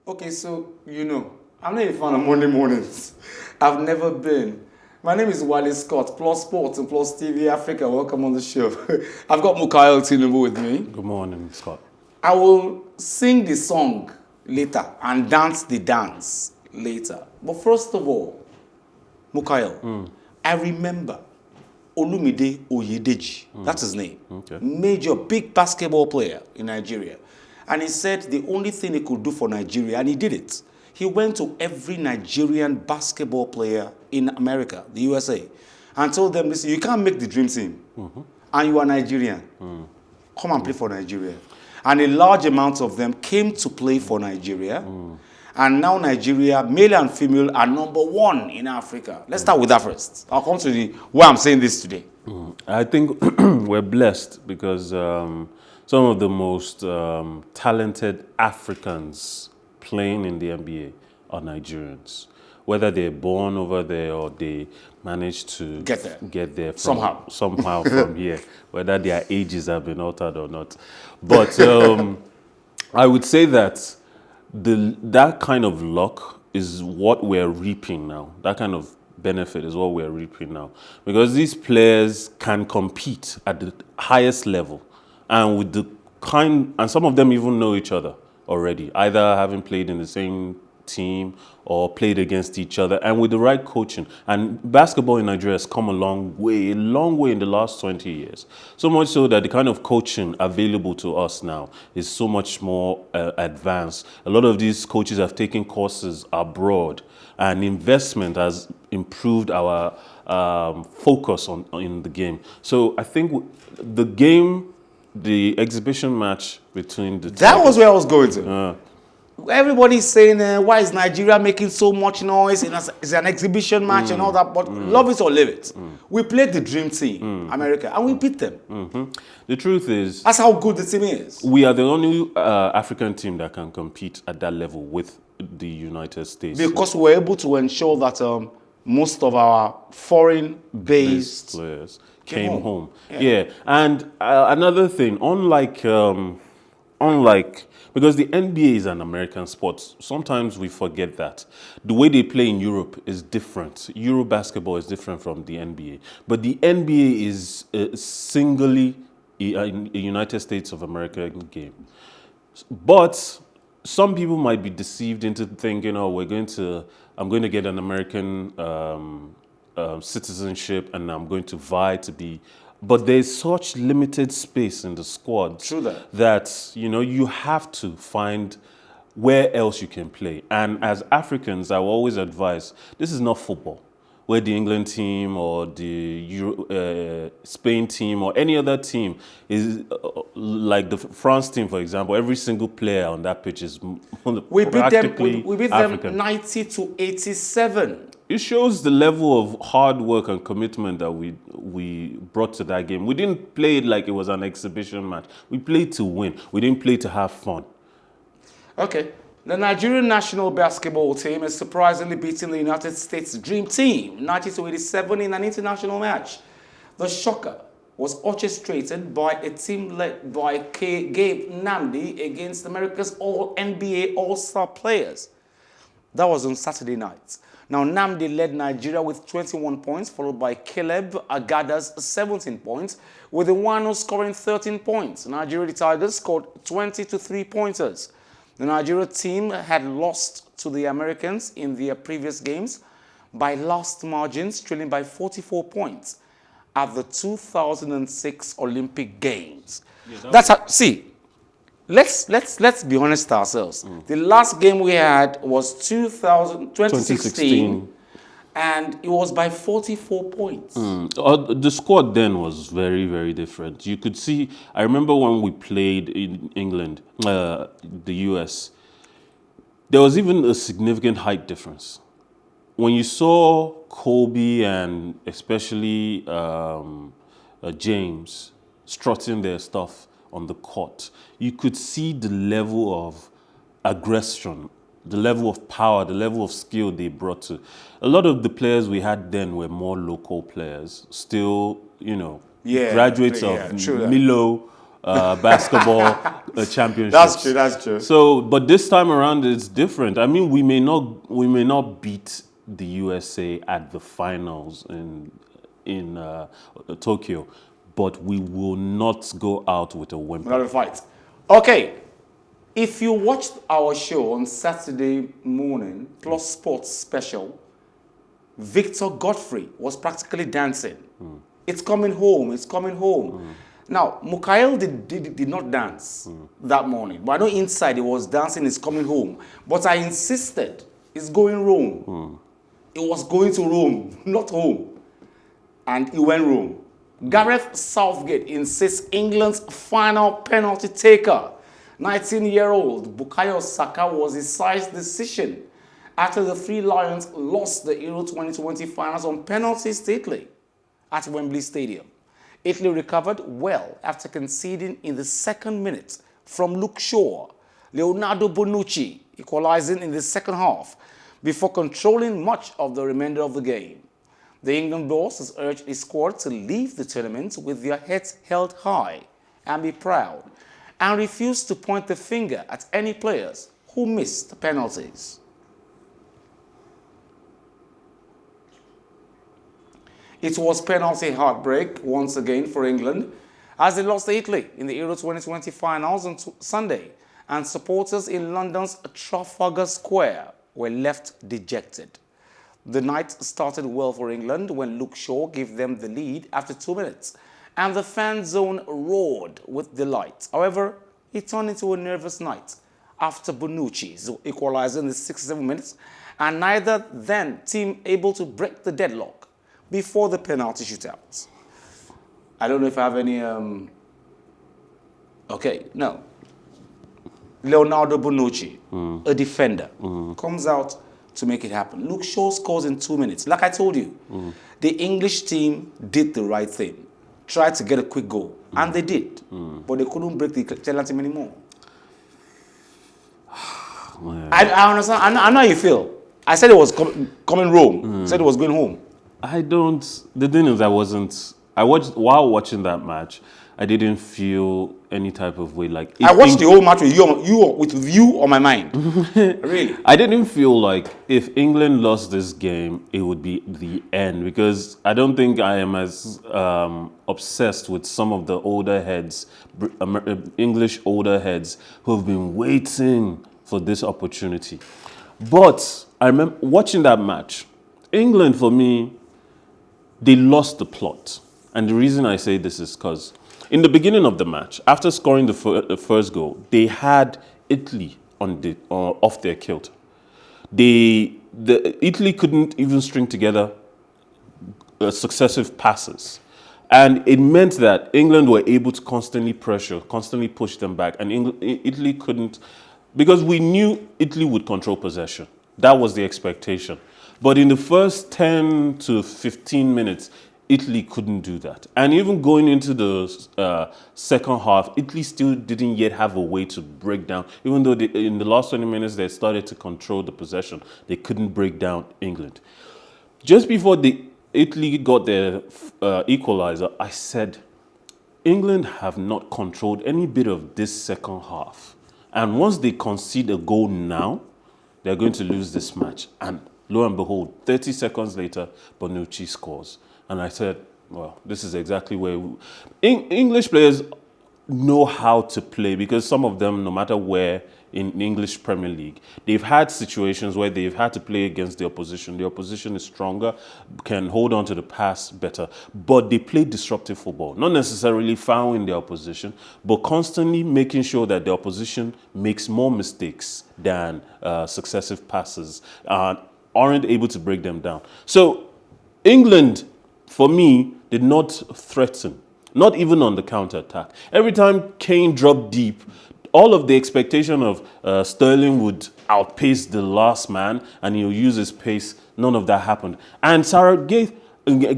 Okay, so, I'm not a fan of Monday mornings. I've never been. My name is Wale Scott, Plus Sports and Plus TV Africa. Welcome on the show. I've got Mukail Tinubu with me. Good morning, Scott. I will sing the song later and dance the dance later. But first of all, Mukail, I remember Olumide Oyedeji. That's his name. Okay. Major, big basketball player in Nigeria. And he said the only thing he could do for Nigeria, and he did it. He went to every Nigerian basketball player in America, the USA, and told them, listen, you can't make the dream team, and you are Nigerian. Come and play for Nigeria. And a large amount of them came to play for Nigeria. And now Nigeria, male and female, are #1 in Africa. Let's start with that first. I'll come to why I'm saying this today. I think we're blessed because some of the most talented Africans playing in the NBA are Nigerians. Whether they're born over there or they managed to get there somehow from here, whether their ages have been altered or not. But I would say that that kind of luck is what we're reaping now. That kind of benefit is what we're reaping now. Because these players can compete at the highest level and and some of them even know each other already, either having played in the same team or played against each other, and with the right coaching. And basketball in Nigeria has come a long way in the last 20 years. So much so that the kind of coaching available to us now is so much more advanced. A lot of these coaches have taken courses abroad, and investment has improved our focus in the game. So I think the exhibition match between the That was where I was going to. Everybody's saying, why is Nigeria making so much noise? It's an exhibition match and all that, but love it or leave it. We played the dream team, America, and we beat them. The truth is, that's how good the team is. We are the only African team that can compete at that level with the United States. Because we're able to ensure that most of our foreign-based players came home. Yeah. And another thing, unlike because the NBA is an American sport, sometimes we forget that. The way they play in Europe is different. Euro basketball is different from the NBA. But the NBA is singly a United States of America game. But some people might be deceived into thinking, I'm going to get an American citizenship and I'm going to vie to be. But there's such limited space in the squad that you have to find where else you can play. And as Africans, I will always advise, this is not football, where the England team or the Spain team or any other team is like the France team, for example. Every single player on that pitch is practically we beat African. them 90-87. It shows the level of hard work and commitment that we brought to that game. We didn't play it like it was an exhibition match. We played to win. We didn't play to have fun. Okay. The Nigerian national basketball team is surprisingly beating the United States Dream Team 90-87 in an international match. The shocker was orchestrated by a team led by Gabe Nnamdi against America's All-NBA All-Star players. That was on Saturday night. Now, Nnamdi led Nigeria with 21 points, followed by Caleb Agada's 17 points, with the one scoring 13 points. Nigeria the Tigers scored 20 3-pointers. The Nigeria team had lost to the Americans in their previous games by last margins, trailing by 44 points at the 2006 Olympic Games. Yeah, Let's be honest ourselves. The last game we had was 2016, and it was by 44 points. The squad then was very, very different. You could see, I remember when we played in England, the US, there was even a significant height difference. When you saw Kobe and especially James strutting their stuff on the court, you could see the level of aggression, the level of power, the level of skill they brought to. A lot of the players we had then were more local players, still, graduates of Milo basketball championships. That's true. That's true. So, but this time around it's different. I mean, we may not beat the USA at the finals in Tokyo, but we will not go out with a whimper. Not a fight. Okay. If you watched our show on Saturday morning, Plus Sports Special, Victor Godfrey was practically dancing. It's coming home. It's coming home. Now, Mukael did not dance that morning. But I know inside he was dancing, it's coming home. But I insisted, it's going Rome. It was going to Rome, not home. And he went Rome. Gareth Southgate insists England's final penalty taker, 19-year-old Bukayo Saka, was his side's decision after the Three Lions lost the Euro 2020 finals on penalties to Italy at Wembley Stadium. Italy recovered well after conceding in the second minute from Luke Shaw. Leonardo Bonucci equalizing in the second half before controlling much of the remainder of the game. The England boss has urged his squad to leave the tournament with their heads held high and be proud, and refuse to point the finger at any players who missed penalties. It was penalty heartbreak once again for England as they lost to Italy in the Euro 2020 finals on Sunday, and supporters in London's Trafalgar Square were left dejected. The night started well for England when Luke Shaw gave them the lead after 2 minutes, and the fan zone roared with delight. However, it turned into a nervous night after Bonucci's equalizing in the 67 minutes, and neither then team able to break the deadlock before the penalty shootout. I don't know if I have any... Okay, no. Leonardo Bonucci, a defender, comes out to make it happen. Luke Shaw scores in 2 minutes. Like I told you, the English team did the right thing. Tried to get a quick goal. And they did. But they couldn't break the Italian team anymore. I understand. I know how you feel. I said it was coming Rome. Said it was going home. The thing is, while watching that match, I didn't feel any type of way. Like I watched the whole match with you on my mind. Really? I didn't feel like if England lost this game, it would be the end, because I don't think I am as obsessed with some of the older heads, English older heads, who have been waiting for this opportunity. But I remember watching that match. England, for me, they lost the plot. And the reason I say this is because in the beginning of the match, after scoring the first goal, they had Italy off their kilter. Italy couldn't even string together successive passes. And it meant that England were able to constantly pressure, constantly push them back. And Italy couldn't, because we knew Italy would control possession. That was the expectation. But in the first 10 to 15 minutes, Italy couldn't do that. And even going into the second half, Italy still didn't yet have a way to break down. Even though in the last 20 minutes, they started to control the possession, they couldn't break down England. Just before Italy got their equalizer, I said, England have not controlled any bit of this second half. And once they concede a goal now, they're going to lose this match. And lo and behold, 30 seconds later, Bonucci scores. And I said, well, this is exactly where English players know how to play, because some of them, no matter where in the English Premier League, they've had situations where they've had to play against the opposition. The opposition is stronger, can hold on to the pass better, but they play disruptive football, not necessarily fouling the opposition, but constantly making sure that the opposition makes more mistakes than successive passes, aren't able to break them down. So England, for me, did not threaten, not even on the counter-attack. Every time Kane dropped deep, all of the expectation of Sterling would outpace the last man and he'll use his pace, none of that happened. And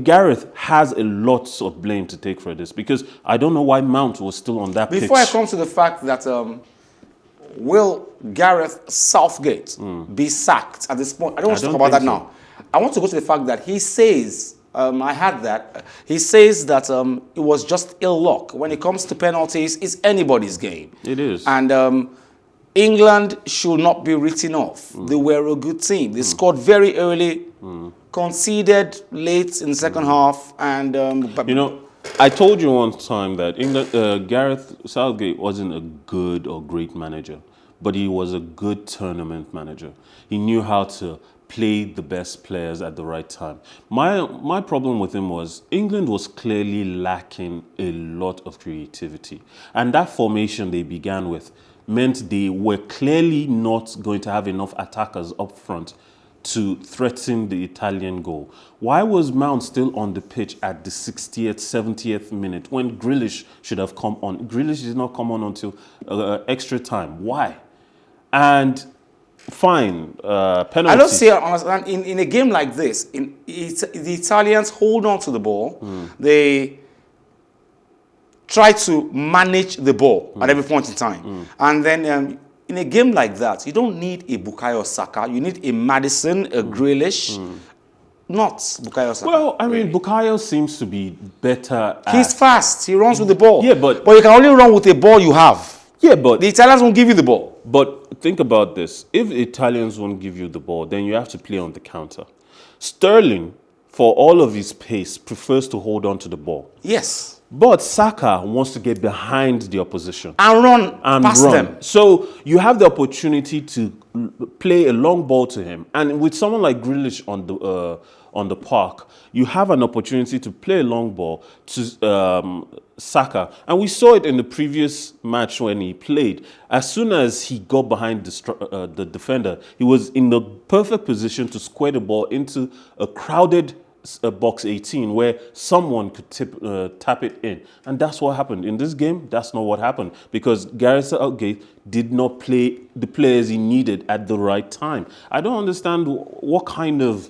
Gareth has a lot of blame to take for this, because I don't know why Mount was still on that pitch. Before I come to the fact that will Gareth Southgate be sacked at this point, I don't want to talk about that now. I want to go to the fact that he says I had that. He says that it was just ill luck. When it comes to penalties, it's anybody's game. It is. And England should not be written off. They were a good team. They scored very early, conceded late in the second half, and you know, I told you one time that England, Gareth Southgate wasn't a good or great manager, but he was a good tournament manager. He knew how to play the best players at the right time. My problem with him was England was clearly lacking a lot of creativity. And that formation they began with meant they were clearly not going to have enough attackers up front to threaten the Italian goal. Why was Mount still on the pitch at the 60th, 70th minute when Grealish should have come on? Grealish did not come on until extra time. Why? And fine, penalty. I don't see understand in a game like this. The Italians hold on to the ball. They try to manage the ball at every point in time, and then in a game like that, you don't need a Bukayo Saka. You need a Maddison, a Grealish, not Bukayo Saka. Well, I mean, Bukayo seems to be better. He's fast. He runs with the ball. Yeah, but you can only run with the ball you have. Yeah, but the Italians won't give you the ball. But think about this. If the Italians won't give you the ball, then you have to play on the counter. Sterling, for all of his pace, prefers to hold on to the ball. Yes. But Saka wants to get behind the opposition. And run past them. So you have the opportunity to play a long ball to him. And with someone like Grealish on the park, you have an opportunity to play a long ball to Saka. And we saw it in the previous match when he played. As soon as he got behind the defender, he was in the perfect position to square the ball into a crowded box 18 where someone could tap it in. And that's what happened. In this game, that's not what happened because Gareth Southgate did not play the players he needed at the right time. I don't understand what kind of,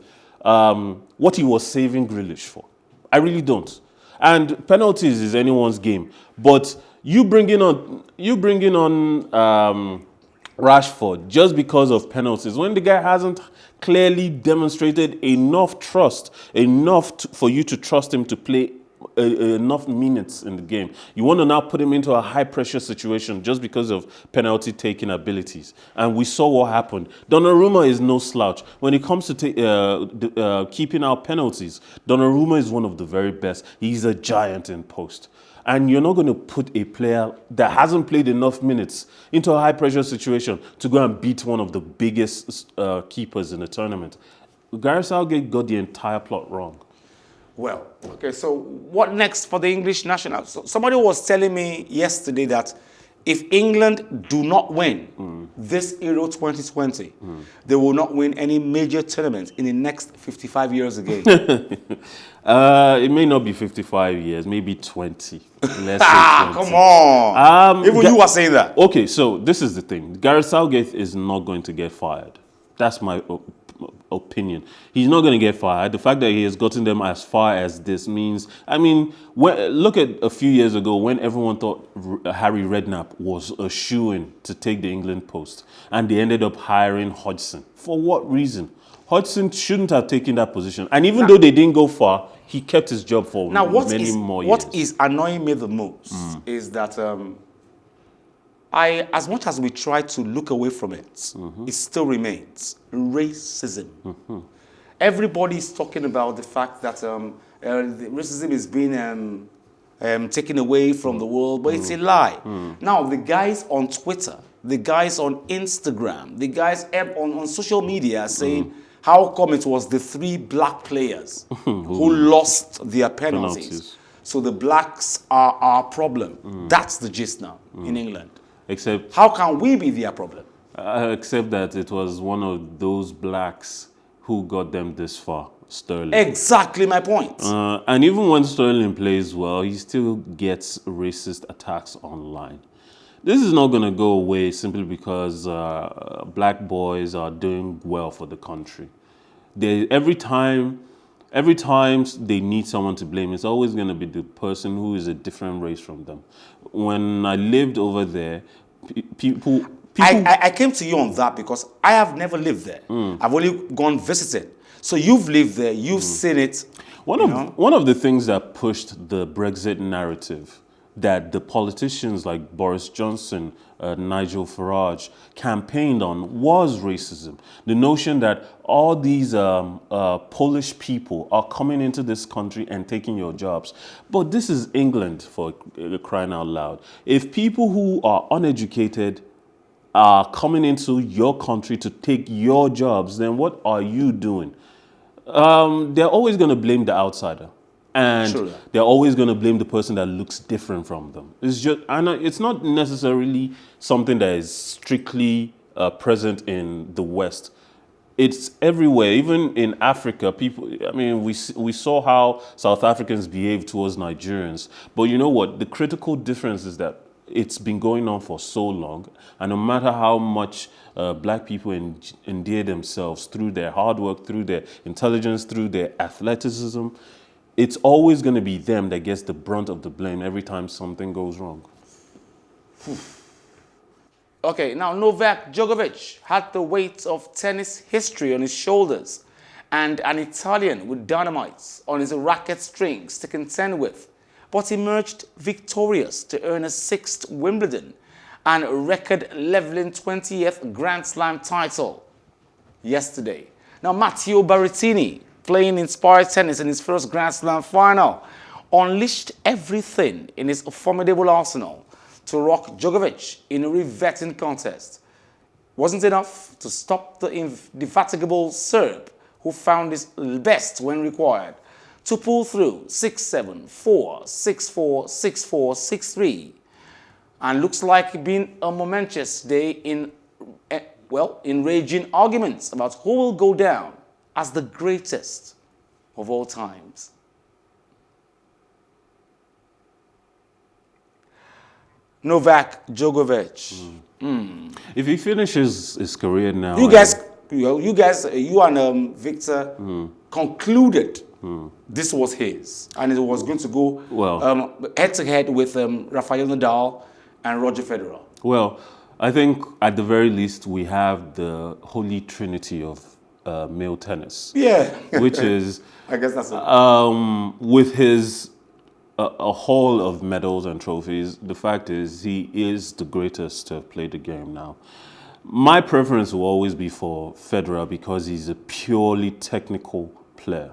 what he was saving Grealish for. I really don't. And penalties is anyone's game. But you bringing on Rashford just because of penalties when the guy hasn't clearly demonstrated enough trust, for you to trust him to play enough minutes in the game. You want to now put him into a high-pressure situation just because of penalty-taking abilities. And we saw what happened. Donnarumma is no slouch. When it comes to keeping out penalties, Donnarumma is one of the very best. He's a giant in post. And you're not going to put a player that hasn't played enough minutes into a high-pressure situation to go and beat one of the biggest keepers in the tournament. Gareth Southgate got the entire plot wrong. Well, okay, so what next for the English national? So somebody was telling me yesterday that if England do not win this Euro 2020, they will not win any major tournament in the next 55 years again. It may not be 55 years, maybe 20. Let's say 20. Come on. Even you are saying that. Okay, so this is the thing. Gareth Southgate is not going to get fired. That's my opinion. He's not going to get fired. The fact that he has gotten them as far as this means, I mean, look at a few years ago when everyone thought Harry Redknapp was a shoo-in to take the England post, and they ended up hiring Hodgson. For what reason? Hodgson shouldn't have taken that position. And even though they didn't go far, he kept his job for many more years. What is annoying me the most is that as much as we try to look away from it, it still remains racism. Everybody is talking about the fact that racism is being taken away from the world, but it's a lie. Now, the guys on Twitter, the guys on Instagram, the guys on social media are saying, how come it was the 3 black players who lost their penalties? So the blacks are our problem. That's the gist now in England. Except, how can we be their problem? Except that it was one of those blacks who got them this far, Sterling. Exactly my point. And even when Sterling plays well, he still gets racist attacks online. This is not going to go away simply because black boys are doing well for the country. Every time they need someone to blame, it's always going to be the person who is a different race from them. When I lived over there, people I came to you on that because I have never lived there. I've only gone visited. So you've lived there, you've seen it. One of the things that pushed the Brexit narrative that the politicians like Boris Johnson, Nigel Farage campaigned on was racism. The notion that all these Polish people are coming into this country and taking your jobs. But this is England, for crying out loud. If people who are uneducated are coming into your country to take your jobs, then what are you doing? They're always going to blame the outsider. And they're always going to blame the person that looks different from them. It's just, and it's not necessarily something that is strictly present in the West. It's everywhere, even in Africa. People, I mean, we saw how South Africans behave towards Nigerians. But you know what? The critical difference is that it's been going on for so long, and no matter how much black people endear themselves through their hard work, through their intelligence, through their athleticism, it's always going to be them that gets the brunt of the blame every time something goes wrong. Okay, now Novak Djokovic had the weight of tennis history on his shoulders and an Italian with dynamite on his racket strings to contend with, but emerged victorious to earn a 6th Wimbledon and a record-leveling 20th Grand Slam title yesterday. Now Matteo Berrettini, playing inspired tennis in his first Grand Slam final, unleashed everything in his formidable arsenal to rock Djokovic in a revetting contest. Wasn't enough to stop the indefatigable Serb, who found his best when required, to pull through 6-7, 4, 6-4, 6-4, 6-3. And looks like it being a momentous day in raging arguments about who will go down as the greatest of all times. Novak Djokovic. If he finishes his career now... You and Victor concluded this was his. And it was going to go head-to-head with Rafael Nadal and Roger Federer. Well, I think at the very least we have the holy trinity of male tennis. Yeah. Which is... I guess that's it. With his a haul of medals and trophies, the fact is he is the greatest to have played the game now. My preference will always be for Federer because he's a purely technical player.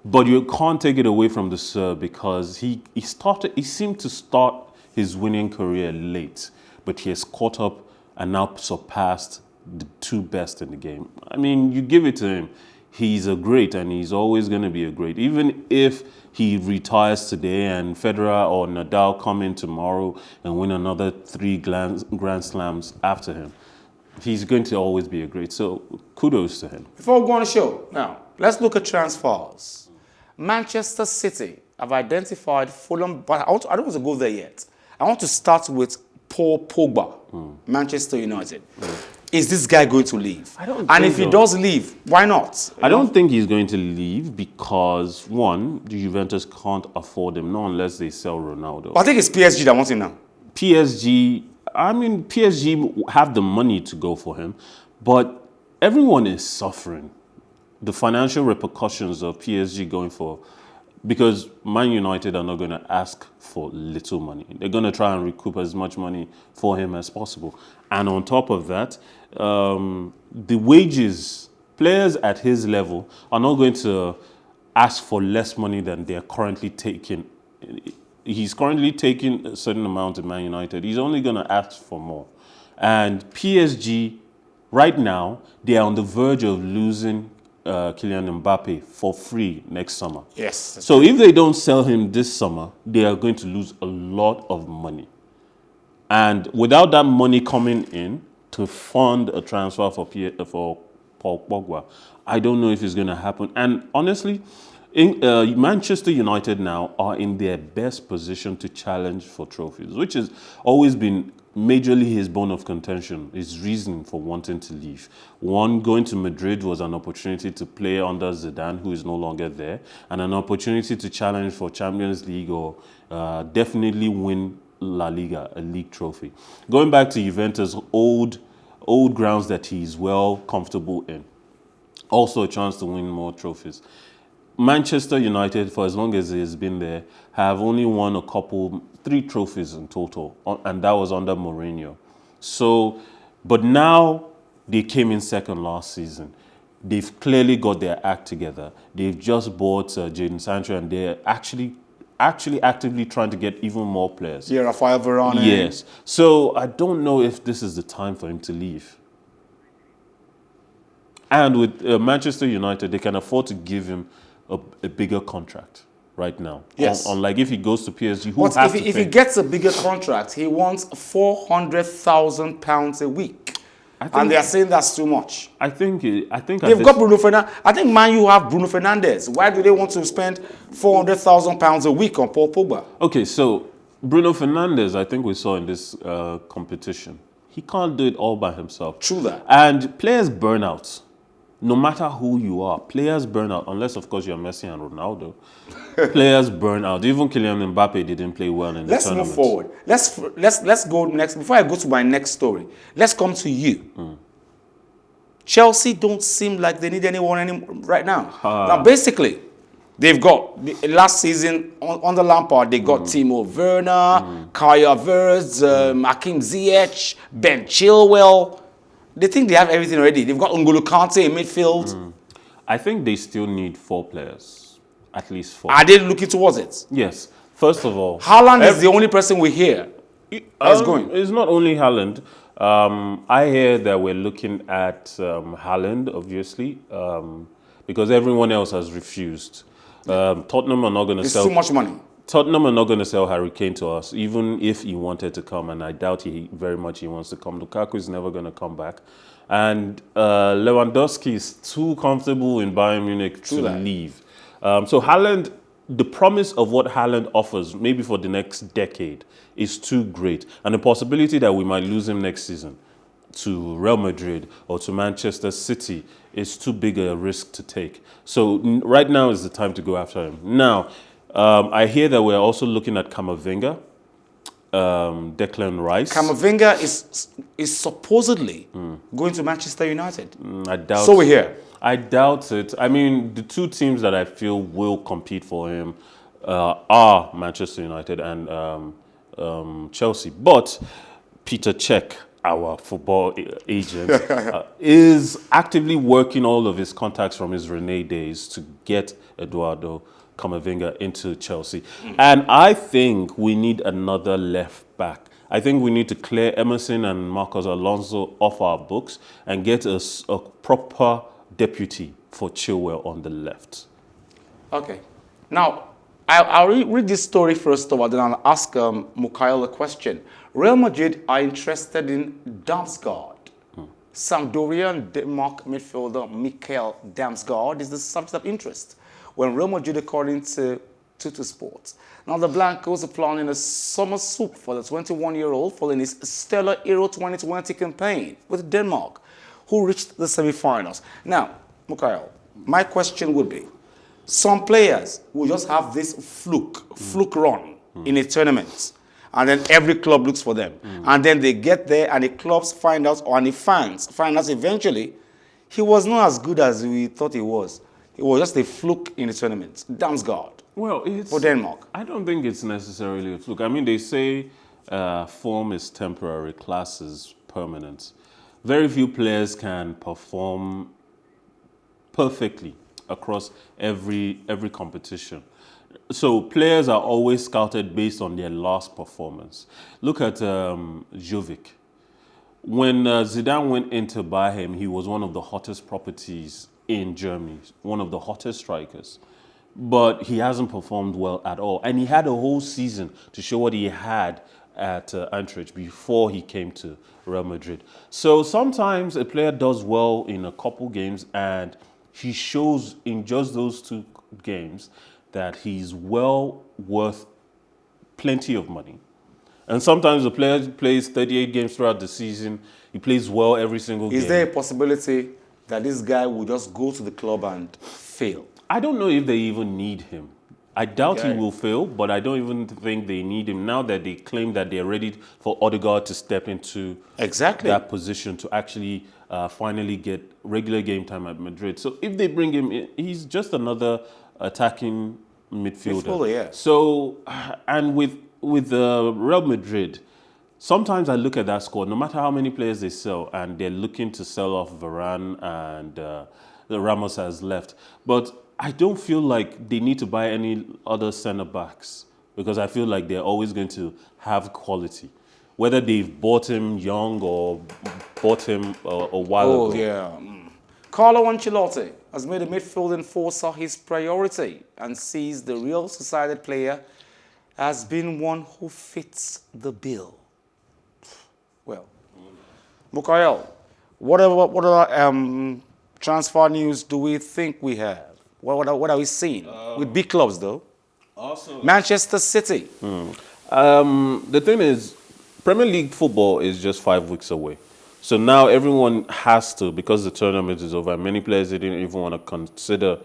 But you can't take it away from the Serb because he seemed to start his winning career late, but he has caught up and now surpassed the two best in the game. I mean, you give it to him. He's a great, and he's always going to be a great. Even if he retires today and Federer or Nadal come in tomorrow and win another 3 Grand Slams after him, he's going to always be a great. So kudos to him. Before we go on the show, now, let's look at transfers. Manchester City have identified Fulham, but I don't want to go there yet. I want to start with Paul Pogba, Manchester United. Is this guy going to leave? And if he does leave, why not? I don't think he's going to leave because, one, the Juventus can't afford him, not unless they sell Ronaldo. But I think it's PSG that wants him now. PSG have the money to go for him, but everyone is suffering the financial repercussions of PSG going for, because Man United are not going to ask for little money. They're going to try and recoup as much money for him as possible. And on top of that, the wages, players at his level are not going to ask for less money than they're currently taking. He's currently taking a certain amount in Man United. He's only going to ask for more. And PSG, right now, they are on the verge of losing Kylian Mbappe for free next summer. Yes. So if they don't sell him this summer, they are going to lose a lot of money. And without that money coming in to fund a transfer for Paul Pogba, I don't know if it's going to happen. And honestly, Manchester United now are in their best position to challenge for trophies, which has always been majorly his bone of contention, his reason for wanting to leave. One, going to Madrid was an opportunity to play under Zidane, who is no longer there, and an opportunity to challenge for Champions League or definitely win La Liga, a league trophy. Going back to Juventus' old grounds that he's well comfortable in. Also a chance to win more trophies. Manchester United, for as long as he has been there, have only won 3 trophies in total, and that was under Mourinho. So, but now they came in second last season. They've clearly got their act together. They've just bought Jadon Sancho, and they're actually actively trying to get even more players. Yeah, Rafael Varane. Yes. So I don't know if this is the time for him to leave. And with Manchester United, they can afford to give him a bigger contract right now. Yes. Unlike if he goes to PSG, who But has to if pay. he gets a bigger contract, he wants £400,000 a week. And they are saying that's too much. I think They've got Bruno Fernandes. I think Man U have Bruno Fernandes. Why do they want to spend £400,000 a week on Paul Pogba? Okay, so Bruno Fernandes, I think we saw in this competition, he can't do it all by himself. True that. And players burn out. No matter who you are, players burn out. Unless, of course, you're Messi and Ronaldo. Players burn out. Even Kylian Mbappe didn't play well in the tournament. Let's move forward. Let's go next. Before I go to my next story, let's come to you. Chelsea don't seem like they need anyone right now. Now, basically, they've got last season under Lampard. They got Timo Werner, Kaya Havertz, Hakim Ziyech, Ben Chilwell. They think they have everything already. They've got N'Golo Kante in midfield. I think they still need 4 players. At least 4. Are they looking towards it? Yes. First of all, Haaland is the only person we hear that's going. It's not only Haaland. I hear that we're looking at Haaland, obviously, because everyone else has refused. Tottenham are not going to It's sell. too much money. Tottenham are not going to sell Harry Kane to us, even if he wanted to come, and I doubt he wants to come. Lukaku is never going to come back. And Lewandowski is too comfortable in Bayern Munich to leave. So Haaland, the promise of what Haaland offers, maybe for the next decade, is too great. And the possibility that we might lose him next season to Real Madrid or to Manchester City is too big a risk to take. So right now is the time to go after him. Now, I hear that we're also looking at Camavinga, Declan Rice. Camavinga is supposedly going to Manchester United. I doubt. So we hear. I doubt it. I mean, the 2 teams that I feel will compete for him are Manchester United and Chelsea. But Peter Cech, our football agent, is actively working all of his contacts from his Rennes days to get Eduardo Camavinga into Chelsea. And I think we need another left back. I think we need to clear Emerson and Marcos Alonso off our books and get a proper deputy for Chilwell on the left. Okay. Now, I'll read this story first of all, then I'll ask Mukail a question. Real Madrid are interested in Damsgaard. Sampdoria Denmark midfielder Mikael Damsgaard is the subject of interest when Real Madrid, according to Tuttosport. Now, the Blancos are planning a summer soup for the 21-year-old following his stellar Euro 2020 campaign with Denmark, who reached the semi-finals. Now, Mukail, my question would be, some players will just have this fluke run in a tournament, and then every club looks for them. And then they get there, and the clubs find out, or the fans find out eventually, he was not as good as we thought he was. It was just a fluke in the tournament. Damsgaard. Well, it's for Denmark. I don't think it's necessarily a fluke. I mean, they say form is temporary, class is permanent. Very few players can perform perfectly across every competition. So players are always scouted based on their last performance. Look at Djokovic. When Zidane went in to buy him, he was one of the hottest properties in Germany, one of the hottest strikers. But he hasn't performed well at all. And he had a whole season to show what he had at Eintracht before he came to Real Madrid. So sometimes a player does well in a couple games and he shows in just those 2 games that he's well worth plenty of money. And sometimes the player plays 38 games throughout the season. He plays well every single game. Is there a possibility that this guy will just go to the club and fail? I don't know if they even need him. I doubt he will fail, but I don't even think they need him now that they claim that they're ready for Odegaard to step into that position to actually finally get regular game time at Madrid. So if they bring him in, he's just another attacking midfielder. Midfielder, yeah. So, and with Real Madrid, sometimes I look at that squad, no matter how many players they sell, and they're looking to sell off Varane and Ramos has left. But I don't feel like they need to buy any other centre-backs because I feel like they're always going to have quality. Whether they've bought him young or bought him a while ago. Oh, yeah. Carlo Ancelotti has made a midfield enforcer his priority and sees the Real Sociedad player as being one who fits the bill. Well, Mukael, what other transfer news do we think we have? What are we seeing? With big clubs, though. Also, Manchester City. the thing is, Premier League football is just 5 weeks away. So now everyone has to, because the tournament is over, many players they didn't even want to consider.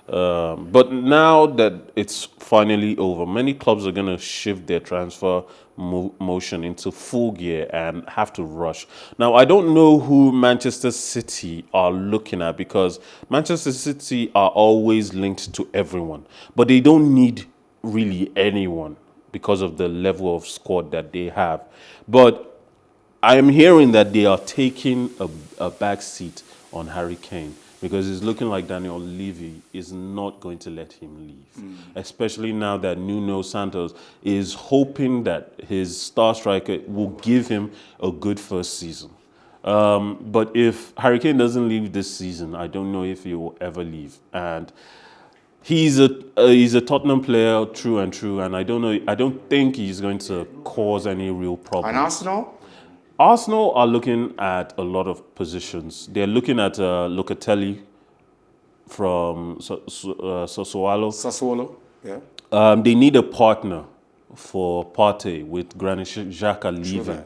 But now that it's finally over, many clubs are going to shift their transfer motion into full gear and have to rush. Now, I don't know who Manchester City are looking at because Manchester City are always linked to everyone. But they don't need really anyone because of the level of squad that they have. But I am hearing that they are taking a back seat on Harry Kane because it's looking like Daniel Levy is not going to let him leave. Especially now that Nuno Santos is hoping that his star striker will give him a good first season. But if Harry Kane doesn't leave this season, I don't know if he will ever leave. And he's a Tottenham player, true and true, and I don't think he's going to cause any real problems. And Arsenal? Arsenal are looking at a lot of positions. They're looking at Locatelli from Sassuolo. Sassuolo, yeah. They need a partner for Partey with Granit Xhaka leaving.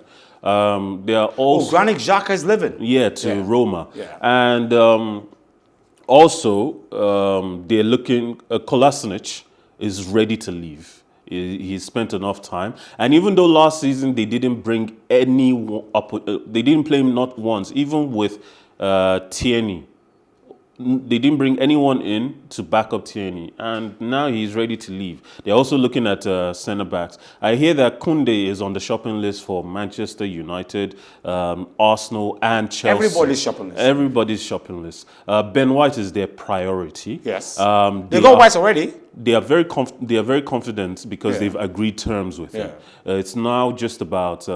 They are also Granit Xhaka is leaving. Yeah, to Roma. Yeah. And also, they're looking. Kolasinac is ready to leave. He spent enough time, and even though last season they didn't bring anyone up, they didn't play him not once. Even with Tierney, they didn't bring anyone in to back up Tierney, and now he's ready to leave. They're also looking at centre backs. I hear that Koundé is on the shopping list for Manchester United, Arsenal, and Chelsea. Everybody's shopping list. Everybody's shopping list. Ben White is their priority. Yes. They got White already. They are very confident because they've agreed terms with him. It's now just about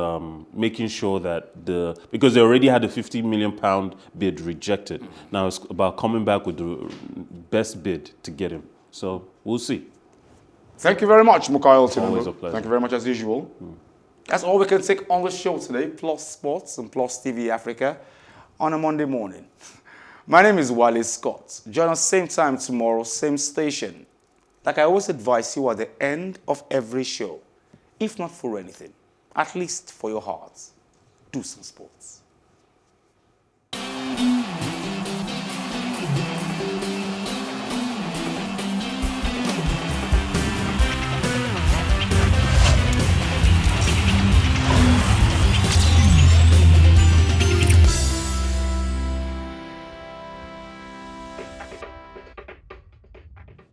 making sure that because they already had a £50 million bid rejected. Now it's about coming back with the best bid to get him. So we'll see. Thank you very much, Mukael. Always a pleasure. Thank you very much as usual. That's all we can take on the show today. Plus Sports and Plus TV Africa on a Monday morning. My name is Wale Scott. Join us same time tomorrow, same station. Like I always advise you at the end of every show, if not for anything, at least for your heart, do some sports.